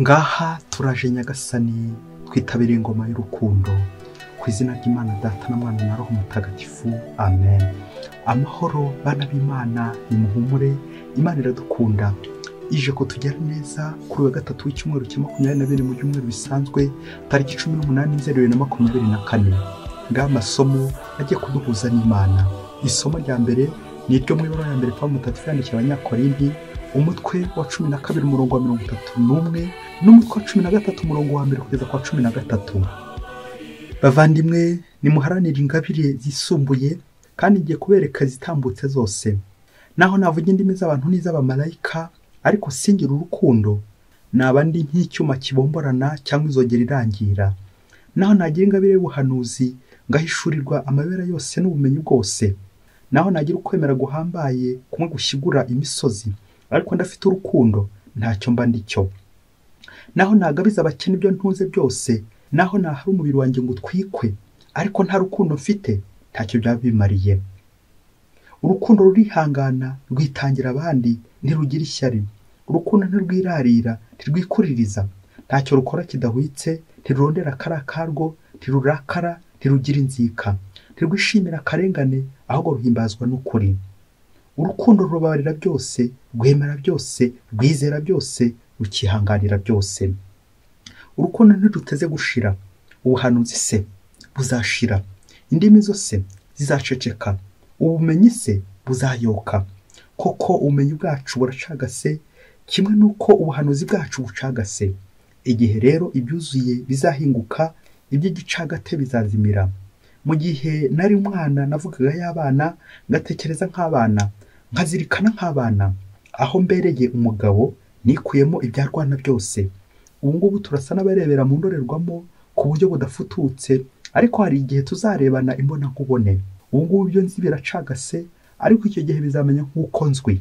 Ngaha turaje Nyagasani twitabiriye ingoma y'urukundo ku izina ry'Imana Data na Mwana na Roho Mutagatifu. Amen. Amahoro bana b'Imana, nimuhumure, Imana iradukunda. Ije kutugera neza kuri wa gatatu w'icyumweru cya 22 mu cyumweru bisanzwe tariki 18/2024. Ng'amasomo agiye kuduhuza n'Imana. Isomo rya mbere ni iryo mu ibara ya mbere Pawulo Mutagatifu yandikiye Abanyakorinti, umutwe wa 12 umurongo wa 31 n'umutwe wa 13 umurongo wa 1 kugeza kwa 13. Bavandimwe, nimuharanire ingabire zisumbuye kandi ngiye kubereka zitambutse zose. Naho navuga indimi z'abantu n'iz'abamarayika, ariko singira urukundo, nabandi nk'icyuma kibomborana cyangwa izogera irangira. Naho nagira ingabire y'ubuhanuzi, ngahishurirwa amabera yose n'ubumenyi bwose. Naho nagira ukwemera guhambaye kumwe gushyigura imisozi, ariko ndafite urukundo ntacyo mba ndicyo. Naho nagabiza abakene ibyo ntunze byose, naho nahari umubiri wanjye ngo utwikwe, ariko nta rukundo mfite ntacyo byaba bimariye. Urukundo rurihangana, rwitangira abandi, ntirugira ishyari. Urukundo ntirwirarira, ntirwikuririza, ntacyo rukora kidahwitse, ntirurondera akarakarwo, ntirurakara, ntirugira inzika, ntirwishimira akarengane, ahubwo ruhimbazwa n'ukuri. Urukundo rubabarira byose, rwemera byose, rwizera byose, rukihanganira byose. Urukundo ntiruteze gushira. Ubuhanuzi se buzashira, indimi zose zizaceceka, ubumenyi se buzayoka. Koko ubumenyi bwacu buracagase, kimwe nuko ubuhanuzi bwacu bucagase. Igihe rero ibyuzuye bizahinguka, iby'igicagate bizazimira. Mu gihe nari umwana navugaga y'abana, ngatekereza nk'abana, nkazirikana nk'abana. Aho mbereye umugabo nikuyemo ibyarwana byose. Ubu ngubu turasa n'abarebera mu ndorerwamo ku buryo budafututse, ariko hari igihe tuzarebana imbona nkubone. Ubu ngubu byo nzi biracagase, ariko icyo gihe bizamenya nk'uko nzwi.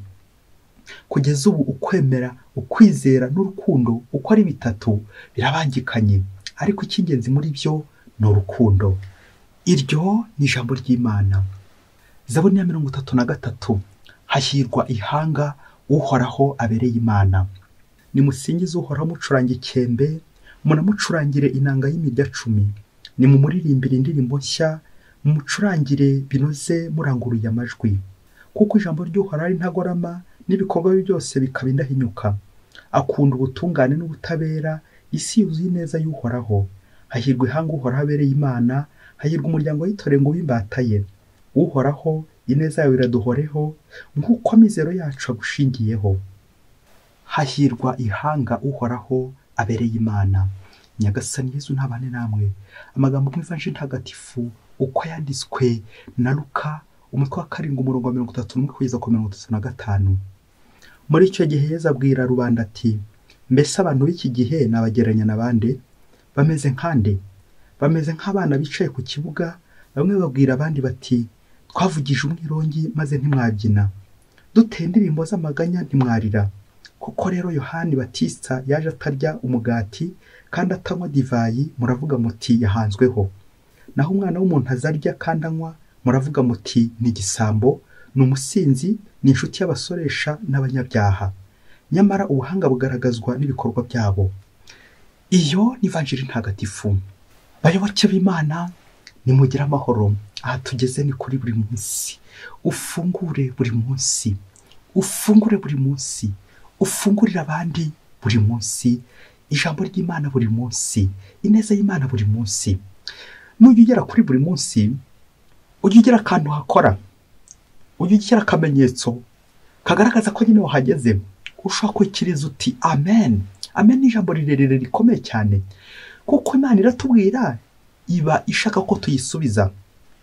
Kugeza ubu ukwemera, ukwizera n'urukundo uko ari bitatu birabangikanye, ariko icy'ingenzi muri byo ni urukundo. Iryo ni ijambo ry'Imana. Zaburi ya 33. Hahirwa ihanga uhoraho abereye Imana. Nimusingize uhoraho mucurange ikembe, munamucurangire inanga y'imirya 10. Nimumuririmbire indirimbo nshya, mumucurangire binoze muranguruye amajwi. Kuko ijambo ry'uhoraho ari ntagorama, n'ibikorwa bye byose bikaba indahinyuka. Akunda ubutungane n'ubutabera, isi yuzuye neza y'uhoraho. Hahirwa ihanga uhoraho abereye Imana, hahirwa umuryango w'itorero ngo wimbataye. Uhoraho, ineza yawe iraduhoreho, nk'uko amizero yacu agushingiyeho. Hahirwa ihanga uhoraho abereye Imana. Nyagasani Yesu ntabane namwe. Amagambo mu Ivanjili ntagatifu uko yanditswe na Luka, umutwe wa 7 umurongo wa 31 kugeza ku 35. Muri icyo gihe Yesu abwira rubanda ati, mbese abantu b'iki gihe nabagereranya n'abande? Bameze nkande? Bameze nk'abana bicaye ku kibuga, bamwe babwira abandi bati, twavugije umwirongi maze ntimwabyina, duteye indirimbo z'amaganya ntimwarira. Kuko rero Yohani Batista yaje atarya umugati kandi atanywa divayi, muravuga muti yahanzweho. Naho umwana w'umuntu azarya kandi anywa, muravuga muti ni igisambo, ni umusinzi, ni inshuti y'abasoresha n'abanyabyaha. Nyamara ubuhanga bugaragazwa n'ibikorwa byabo. Iyo ni Ivanjili ntagatifu. Bayoboke b'Imana, nimugira amahoro. Aha tugeze ni kuri buri munsi. Ufungure buri munsi. Ufungure buri munsi. Ufungurira abandi buri munsi. Ijambo ry'Imana buri munsi. Ineza y'Imana buri munsi. Nujya ugera kuri buri munsi, ujya ugira akantu hakora. Ujya ugira akamenyetso kagaragaza ko nyine wahageze. Ushaka kwikiriza uti amen. Amen ni ijambo rirerire rikomeye cyane. Kuko Imana iratubwira, iba ishaka ko tuyisubiza.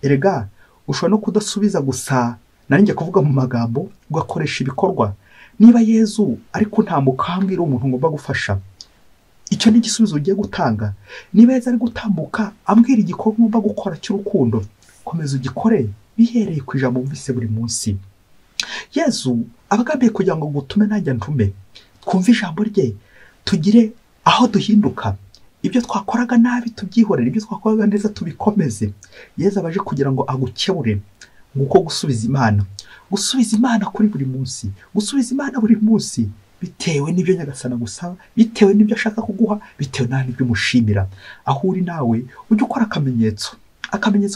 Erega ushobora no kudasubiza gusa, nanjye kuvuga mu magambo, ugakoresha ibikorwa. Niba Yesu ariko nta mukambwira umuntu ngomba gufasha, icyo ni igisubizo ugiye gutanga. Niba Yesu ari gutambuka ambwira igikorwa ngomba gukora cy'urukundo, komeza ugikore bihereye ku ijambo mvise buri munsi. Yesu abagambiye kugira ngo gutume nanjye ntume, twumve ijambo rye, tugire aho duhinduka. Ibyo twakoraga nabi tubyihorere, ibyo twakoraga neza tubikomeze. Yesu abaje kugira ngo agukebure, nguko gusubiza Imana kuri buri munsi. Gusubiza Imana buri munsi bitewe n'ibyo nyagasana gusaba, bitewe n'ibyo ashaka kuguha, bitewe n'ibyo umushimira. Aho uri nawe ujye ukora akamenyetso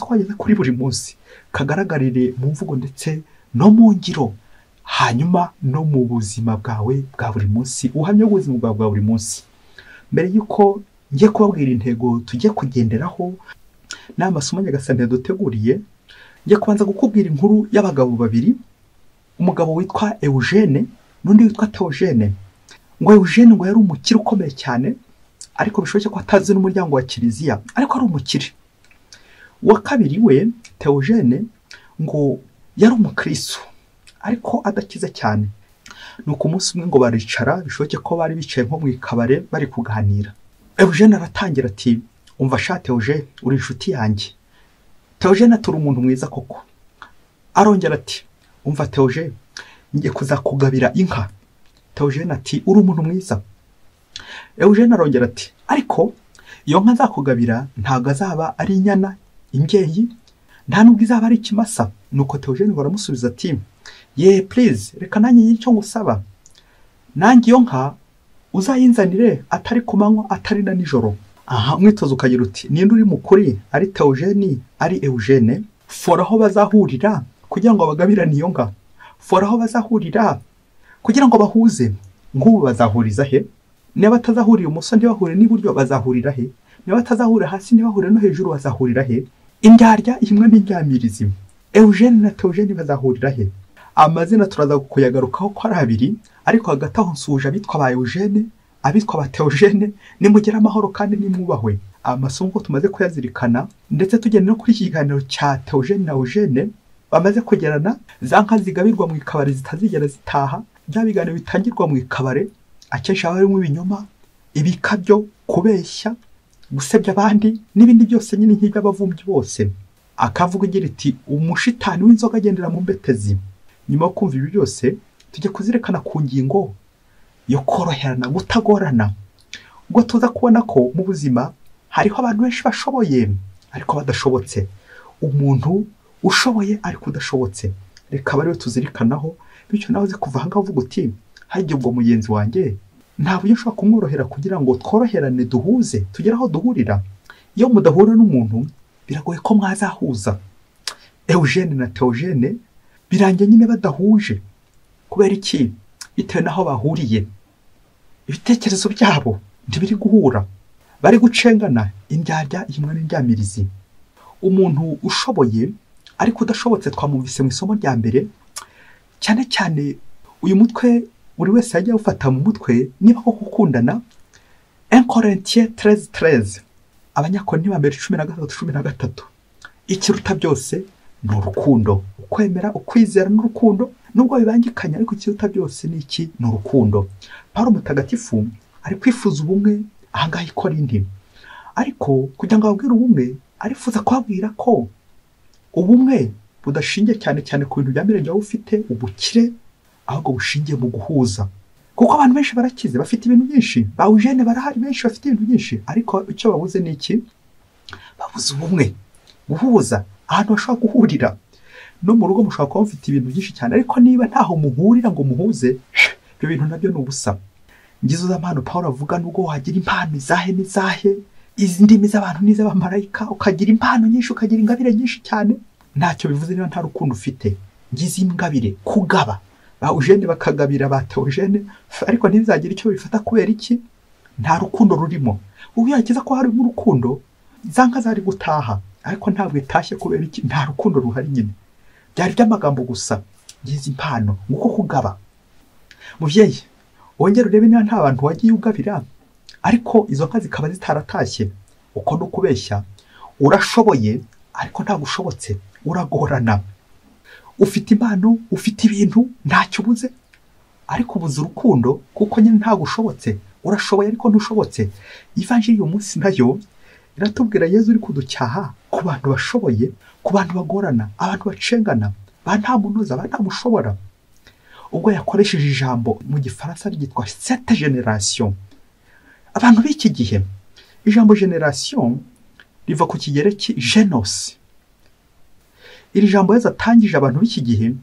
ko wageze kuri buri munsi, kagaragarire mu mvugo ndetse no mu ngiro, hanyuma no mu buzima bwawe bwa buri munsi, uhamye ubuzima bwawe bwa buri munsi. Mbere y'uko ngiye kubabwira intego tugiye kugenderaho n'amasomo nyagasani yaduteguriye, ngiye kubanza kukubwira inkuru y'abagabo babiri, umugabo witwa Eugene n'undi witwa Theogene. Ngo Eugene ngo yari umukire ukomeye cyane, ariko bishoboke ko atazi n'umuryango wa kiliziya, ariko ari umukire. Uwa kabiri we Theogene ngo yari umukristo, ariko adakize cyane. Nuko umunsi umwe ngo baricara, bishoboke ko bari bicaye nko mu ikabare bari kuganira. Eugene aratangira ati, umva sha Theogene, uri inshuti yanjye. Theogene aturi umuntu mwiza koko. Arongera ati, umva Theogene, ngiye kuzakugabira inka. Theogene ati, uri umuntu mwiza. Eugene arongera ati, ariko iyo nka nzakugabira ntabwo azaba ari inyana, imbyeyi, nta nubwo izaba ari ikimasa. Nuko Theogene baramusubiza ati, ye please, reka nanjye y'icyo ngusaba, nanjye iyo nka uzayinzanire atari ku manywa atari na nijoro. Aha umwitozo ukagira uti, ninde uri mukuri, ari Theogene ari Eugene? Fora aho bazahurira kugira ngo bagabirane iyo nka, fora aho bazahurira kugira ngo bahuze. Ngubu bazahuriza he? Niba batazahurira ibumoso ntibahure n'iburyo, bazahurira he? Niba batazahurira hasi ntibahure no hejuru, bazahurira he? Indyarya imwe n'indyamirizi, Eugene na Theogene bazahurira he? Amazina turaza kuyagarukaho ko ari abiri, ariko hagati aho nsuje abitwa ba Eugene, abitwa ba Theogene. Nimugire amahoro kandi nimwubahwe. Amasomo ko tumaze kuyazirikana, ndetse tugenda no kuri iki kiganiro cya Theogene na Eugene bamaze kugerana, za nka zigabirwa mu ikabare zitazigera zitaha, bya biganiro bitangirwa mu ikabare akenshi haba harimo ibinyoma, ibikabyo, kubeshya, gusebya abandi n'ibindi byose nyine nk'iby'abavumbyi bose. Akavuga igira iti, umushitani w'inzoga agendera mu mbetezi. Nyuma yo kumva ibi byose, tujye kuzirekana ku ngingo yo koroherana, gutagorana. Ubwo tuza kubona ko mu buzima hariho abantu benshi bashoboye ariko badashobotse, umuntu ushoboye ariko udashobotse. Reka bariwe tuzirikanaho, bityo nawe uzi kuva ahangaha uvuga uti, harya ubwo mugenzi wanjye nta buryo ushobora kumworohera kugira ngo tworoherane, duhuze, tugere aho duhurira. Iyo mudahura n'umuntu biragoye ko mwazahuza. Eugene na Theogene birangiye nyine badahuje. Kubera iki? Bitewe n'aho bahuriye, ibitekerezo byabo ntibiri guhura, bari gucengana, indyarya imwe n'indyamirizi. Umuntu ushoboye ariko udashobotse twamumvise mu isomo rya mbere. Cyane cyane uyu mutwe buri wese yajya ufata mu mutwe, niba ko gukundana 1 Corinthiens 13:13, Abanyakorinto ba mbere 13:13, ikiruta byose ni urukundo. Ukwemera, ukwizera n'urukundo, nubwo bibangikanya, ariko ikiruta byose ni iki? Ni urukundo. Pawulo mutagatifu ari kwifuza ubumwe ahangaha i Korinto, ariko kugira ngo ababwire ubumwe arifuza kubabwira ko ubumwe budashingiye cyane cyane ku bintu bya mirenge waba ufite, ubukire, ahubwo bushingiye mu guhuza. Kuko abantu benshi barakize, bafite ibintu byinshi, ba Eugene barahari benshi bafite ibintu byinshi, ariko icyo babuze ni iki? Babuze ubumwe, guhuza, ahantu bashobora guhurira. No mu rugo mushobora kuba mufite ibintu byinshi cyane, ariko niba ntaho muhurira ngo muhuze, ibyo bintu nabyo ni ubusa. Ngizo z'abantu Pawulo avuga, nubwo wagira impano izahe n'izahe, izi ndimi z'abantu n'iz'abamarayika, ukagira impano nyinshi, ukagira ingabire nyinshi cyane, ntacyo bivuze niba nta rukundo ufite. Ngize ingabire kugaba, ba Eugene bakagabira ba Theogene, ariko ntibizagira icyo bifata. Kubera iki? Nta rukundo rurimo. Ubu yakiza ko harimo urukundo, za nka zari gutaha, ariko ntabwo itashye. Kubera iki? Nta rukundo ruhari nyine, byari by'amagambo gusa. Ngize impano, nguko kugaba. Muvyeyi, wongera urebe niba nta bantu wagiye ugabira, ariko izo nka zikaba zitaratashye. Uko no kubeshya. Urashoboye ariko ntabwo ushobotse, uragorana. Ufite impano, ufite ibintu, ntacyo ubuze, ariko ubuze urukundo, kuko nyine ntabwo ushobotse. Urashoboye ariko ntushobotse. Ivanjiri uyu munsi nayo iratubwira Yezu uri kuducyaha ku bantu bashoboye, ku bantu bagorana, abantu bacengana, ba nta munoza, ba nta mushobora. Ubwo yakoresheje ijambo mu gifaransa ryitwa cette génération. Abantu b'iki gihe, ijambo génération riva ku kigereki genos. Iri jambo Yezu atangije abantu b'iki gihe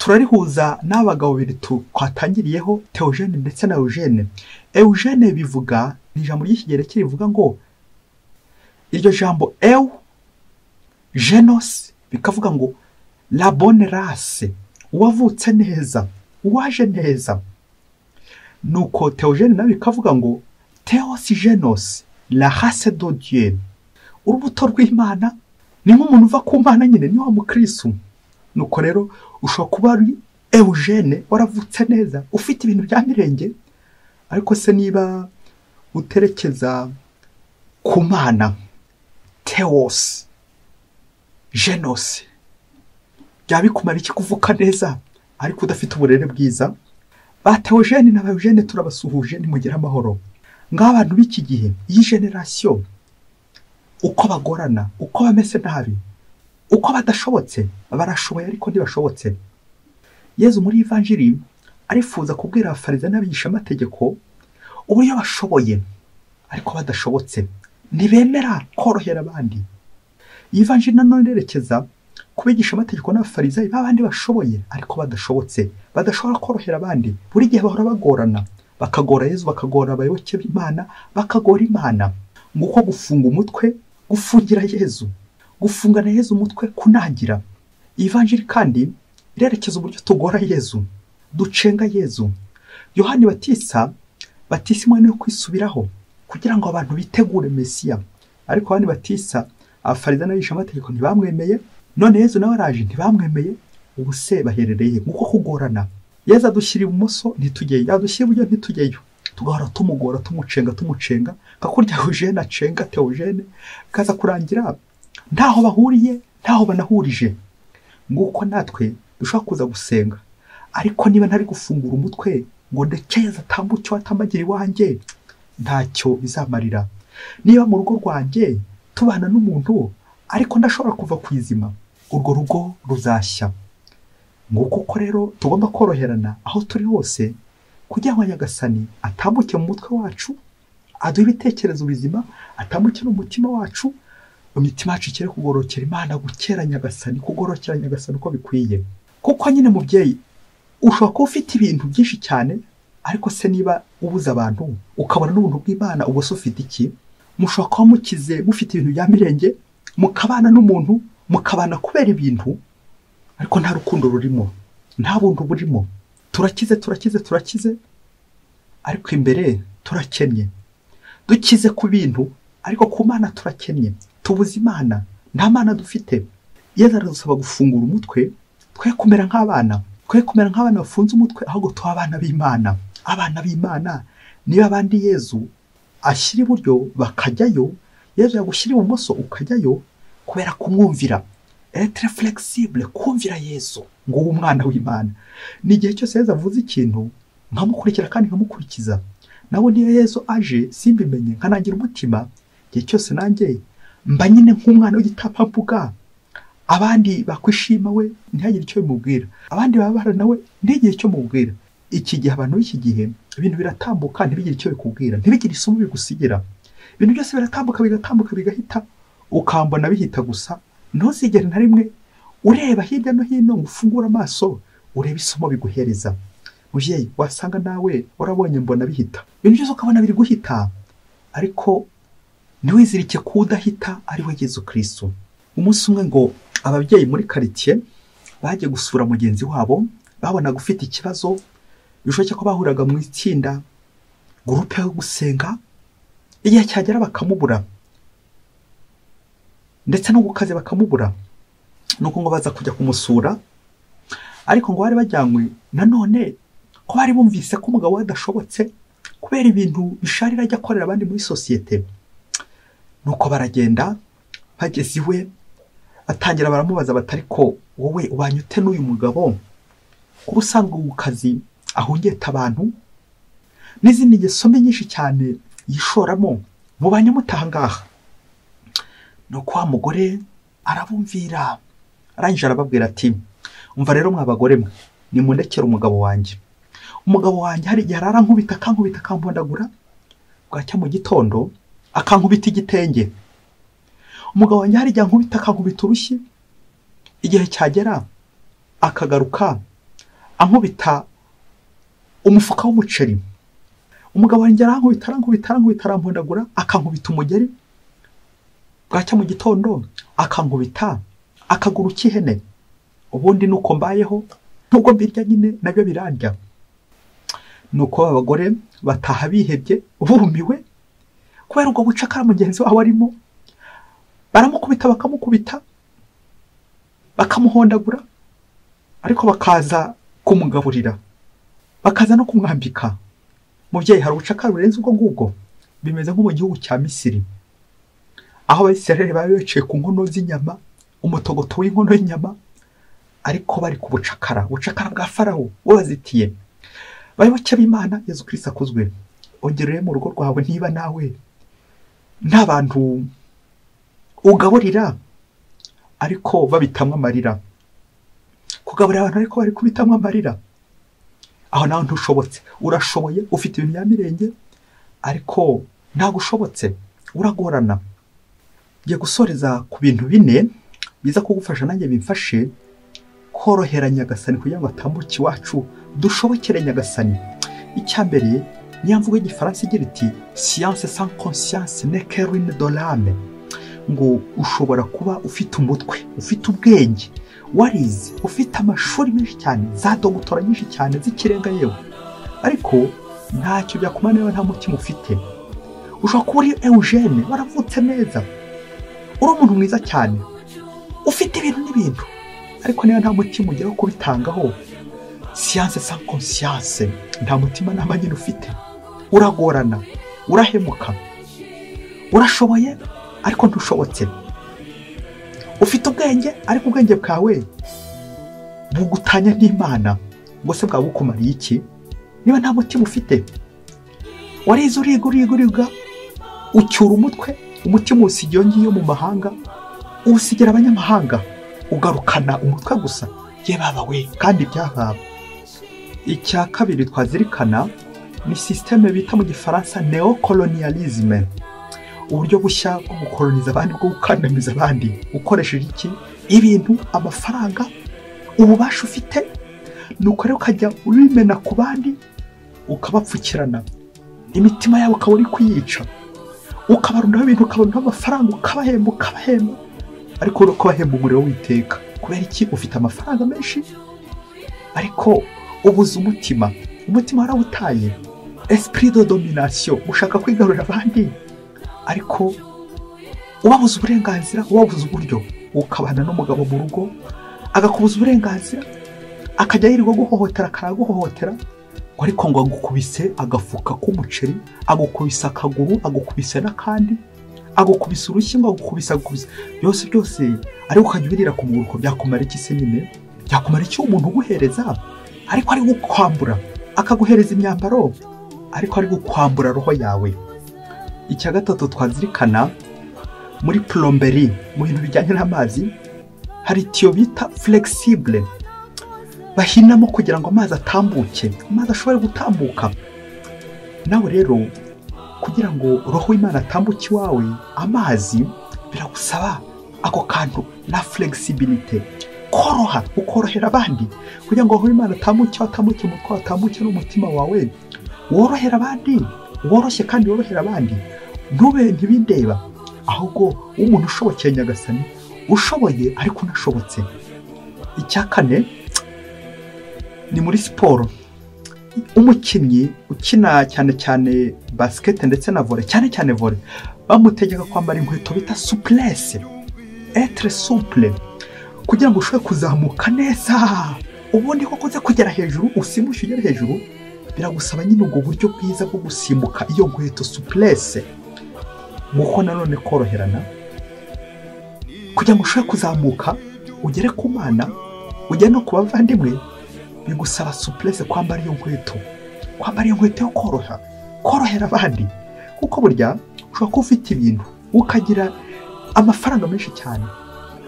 turarihuza n'abagabo babiri twatangiriyeho, Theogene ndetse na Eugene. Eugene bivuga ni ijambo ry'ikigereki rivuga ngo, iryo jambo genos bikavuga ngo la bonne race, uwavutse neza, uwaje neza. Nuko Theogene nawe bikavuga ngo Theos genos, la race de Dieu, urubuto rw'Imana. Ni nk'umuntu uva ku Mana nyine, ni wa mukristo. Nuko rero ushobora kuba ari Eugene waravutse neza, ufite ibintu bya mirenge, ariko se niba uterekeza ku Mana, Theos genos, byabikumara iki kuvuka neza ariko udafite uburere bwiza? Ba Theogene na Eugene turabasuhuje, nimugire amahoro. Ng'abantu b'iki gihe, iyi generation, uko bagorana, uko bameze nabi, uko badashobotse, barashoboye ariko ntibashobotse. Yezu muri Evanjiri arifuza kubwira abafarisayo n'abigisha amategeko uburyo bashoboye ariko badashobotse, ntibemera korohera abandi. Evanjiri nanone irerekeza kubigisha amategeko n'abafarisayo babandi bashoboye ariko badashobotse, badashobora korohera abandi. Buri gihe bahora bagorana, bakagora Yezu, bakagora abayoboke b'Imana, bakagora Imana. Nguko gufunga umutwe, gufungira Yezu, gufungana Yezu umutwe, kunagira. Evanjiri kandi irerekeza uburyo tugora Yezu, ducenga Yezu. Yohani batisa umwanya wo kwisubiraho kugira ngo abantu bitegure Mesiya, ariko Yohani batisa abafarisayo n'abigisha amategeko ntibamwemeye, none Yezu nawe araje ntibamwemeye. Ubu se baherereye nguko kugorana. Yezu adushyira ibumoso ntitugeyo, adushyira iburyo ntitugeyo, tugahora tumugora, tumucenga, kakurya Eugene acenga Theogene, kaza kurangira ntaho bahuriye, ntaho banahurije. Nguko natwe dushobora kuza gusenga, ariko niba ntari gufungura umutwe ngo ndekeze atambuke atambagira iwanjye, ntacyo bizamarira. Niba mu rugo rwanjye tubana n'umuntu ariko ndashobora kuva ku izima, urwo rugo ruzashya. Nguko uko rero tugomba koroherana aho turi hose, kugira ngo Nyagasani atambuke mu mutwe wacu, aduhe ibitekerezo bizima, atambuke no mu mutima wacu, imitima yacu ikere kugorokera Imana, gukera Nyagasani, kugorokera Nyagasani uko bikwiye. Kuko nyine mubyeyi, ushobora kuba ufite ibintu byinshi cyane, ariko se niba ubuza abantu ukabona n'ubuntu bw'Imana, ubwo se ufite iki? Mushobora kuba mukize, mufite ibintu bya mirenge, mukabana n'umuntu, mukabana kubera ibintu, ariko nta rukundo rurimo, nta buntu burimo. Turakize, ariko imbere turakennye. Dukize ku bintu, ariko ku Mana turakennye. Tubuze Imana, nta Mana dufite. Yezu aradusaba gufungura umutwe, twe kumera nk'abana, bafunze umutwe, ahubwo tuba abana b'Imana. Abana b'Imana niba abandi Yezu ashyira iburyo bakajyayo, Yezu yagushyira ibumoso ukajyayo, kubera kumwumvira. Être flexible, kumvira Yezu, ngo ube umwana w'Imana. Ni igihe cyose Yezu avuze ikintu, nkamukurikira kandi nkamukurikiza. Nawe niyo Yezu aje simbimenye, nkanangira umutima, igihe cyose nanjye mba nyine nk'umwana w'igitapambuga. Abandi bakwishima we ntihagire icyo bimubwira, abandi babara nawe ntigire icyo mubwira. Iki gihe abantu b'iki gihe ibintu biratambuka, ntibigire icyo bikubwira, ntibigire isomo bigusigira. Ibintu byose biratambuka bigahita, ukambona bihita gusa. Ntuzigere na rimwe ureba hirya no hino ngo ufungure amaso urebe isomo biguhereza. Mubyeyi, wasanga nawe urabonye mbona bihita, ibintu byose ukabona biri guhita, ariko ntiwizirike kudahita ari we Yezu Kristo. Umunsi umwe ngo ababyeyi muri quartier bagiye gusura mugenzi wabo, babona gufite ikibazo, bishoboke ko bahuraga mu itsinda groupe yo gusenga, igihe cyagera bakamubura, ndetse no gukaze bakamubura. Nuko ngo baza kujya kumusura, ariko ngo bari bajyanywe nanone ko bari bumvise ko umugabo we adashobotse kubera ibintu bisharira ajya akorera abandi muri societe. Nuko baragenda, bageze iwe batangira baramubaza batari ko wowe ubanyute n'uyu mugabo, kuba usanzwe mu kazi ahungeta abantu n'izindi ngeso nyinshi cyane yishoramo, mubanye mutahangaha. Nuko wa mugore arabumvira, arangije arababwira ati, umva rero mwabagore mwe, nimundekere umugabo wanjye hari igihe arankubita, akampondagura, bwacya mu gitondo akankubita igitenge. Umugabo wanjye hari igihe ankubita, akankubita urushyi, igihe cyagera akagaruka ankubita umufuka w'umuceri, umugabo wanjye arankubita arampondagura, akankubita umugeri, bwacya mu gitondo akankubita akaguru k'ihene. Ubundi nuko mbayeho, nubwo mbirya nyine nabyo birarya. Nuko abagore bataha bihebye bumiwe kubera ubwo bucakara mugenzi wabo arimo, baramukubita bakamukubita bakamuhondagura, ariko bakaza kumugaburira, bakaza no kumwambika. Mubyeyi, hari ubucakara burenze ubwo ngubwo, bimeze nko mu gihugu cya Misiri, aho Abisirayeli bari bicaye ku nkono z'inyama, umutogoto w'inkono y'inyama, ariko bari ku bucakara bwa Farawo wabazitiye. Bayoboke b'Imana, Yesu Kristo akuzwe. Ongerere mu rugo rwawe niba nawe nta bantu ugaburira ariko babitamwa amarira, kugaburira abantu ariko bari kubitamwa amarira, aho nawe ntushobotse. Urashoboye, ufite ibintu bya mirenge, ariko ntabwo ushobotse, uragorana. Ngiye gusoreza ku bintu 4 biza kugufasha nanjye bimfashe korohera Nyagasani kugira ngo atambuke iwacu dushobokere Nyagasani. Icyambere niyo mvugo y'igifaransa igira iti science sans conscience n'est que ruine de l'âme, ngo ushobora kuba ufite umutwe, ufite ubwenge, warize, ufite amashuri menshi cyane, za dogutora nyinshi cyane z'ikirenga yewe, ariko ntacyo byakumana niba nta mutima ufite. Ushobora kuba uri Eugene, waravutse neza, uri umuntu mwiza cyane, ufite ibintu n'ibintu, ariko niba nta mutima ugira wo kubitangaho, science sans conscience, nta mutima nama nyine ufite, uragorana, urahemuka. Urashoboye ariko ntushobotse, ufite ubwenge ariko ubwenge bwawe bugutanya n'Imana, ngo se bwa bukumariye iki niba nta mutima ufite? Warize uriga ucyura umutwe, umutima usigiye ngiyo mu mahanga, usigira abanyamahanga, ugarukana umutwe gusa. Ye baba we, kandi byababa. Icya kabiri twazirikana ni systeme bita mu gifaransa neocolonialisme, uburyo bushya bwo gukoloniza abandi, bwo gukandamiza abandi ukoresheje iki? Ibintu, amafaranga, ububasha ufite. Nuko rero ukajya urimena ku bandi, ukabapfukirana, imitima yabo ukaba uri kuyica, ukabarundaho ibintu, ukabarundaho amafaranga, ukabahemba, ariko uko bahemba umuriro w'iteka. Kubera iki? Ufite amafaranga menshi, ariko ubuze umutima warawutaye. Esprit de domination, ushaka kwigarurira abandi, ariko ubabuza uburenganzira, ubabuza uburyo. Ukabana n'umugabo mu rugo, agakubuza uburenganzira, akajya yirirwa guhohotera, akaraguhohotera, ariko ngo agukubise agafuka k'umuceri, agukubise akaguru, agukubise n'akandi, agukubise urushyi, ngo agukubise byose, ariko ukajya ubirira ku muguru. Ko byakumara iki se nyine? Byakumara iki umuntu uguhereza ariko ari gukwambura, akaguhereza imyambaro ariko ari gukwambura roho yawe? Icya gatatu twazirikana muri plomberie, mu bintu bijyanye n'amazi, hari tiyo bita flexible, bahinamo kugira ngo amazi atambuke, amazi ashobore gutambuka. Nawe rero kugira ngo roho y'Imana atambuke iwawe, amazi, biragusaba ako kantu na flexibility, koroha, ukorohera abandi, kugira ngo roho y'Imana atambuke umutwe, atambuke n'umutima wawe, worohera abandi, woroshye kandi worohera abandi. Ntibindeba, ahubwo umuntu ushobokeye Nyagasani, ushoboye ariko unashobotse. Icya kane ni muri siporo, umukinnyi ukina cyane basket ndetse na volley, cyane volley, bamutegeka kwambara inkweto bita souplesse, être souple, kugira ngo ushobore kuzamuka neza. Ubundi ko kuze kugera hejuru, usimbushe ugera hejuru, biragusaba nyine ubwo buryo bwiza bwo gusimbuka iyo nkweto souplesse, muko nanone koroherana, kugira ngo ushobore kuzamuka ugere ku Mana, ugere no ku bavandimwe. Bigusaba souplesse, kwambara iyo nkweto yo korohera abandi, kuko burya ushobora kuba ufite ibintu, ukagira amafaranga menshi cyane,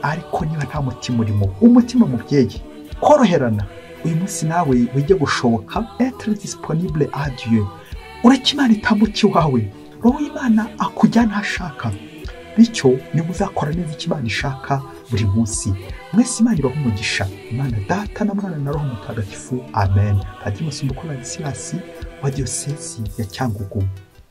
ariko niba nta mutima urimo, umutima mubyeyi, koroherana. Uyu munsi nawe wige gushoboka, être disponible à Dieu, ureke Imana itambuke iwawe, roho y'Imana akujyana ashaka, bityo nimuzakora neza icyo Imana ishaka buri munsi. Mwese Imana ibahe umugisha. Imana Data na Mwana na Roho Mutagatifu. Amen. Padiri Musumbuko Ladislas wa Diyosezi ya Cyangugu.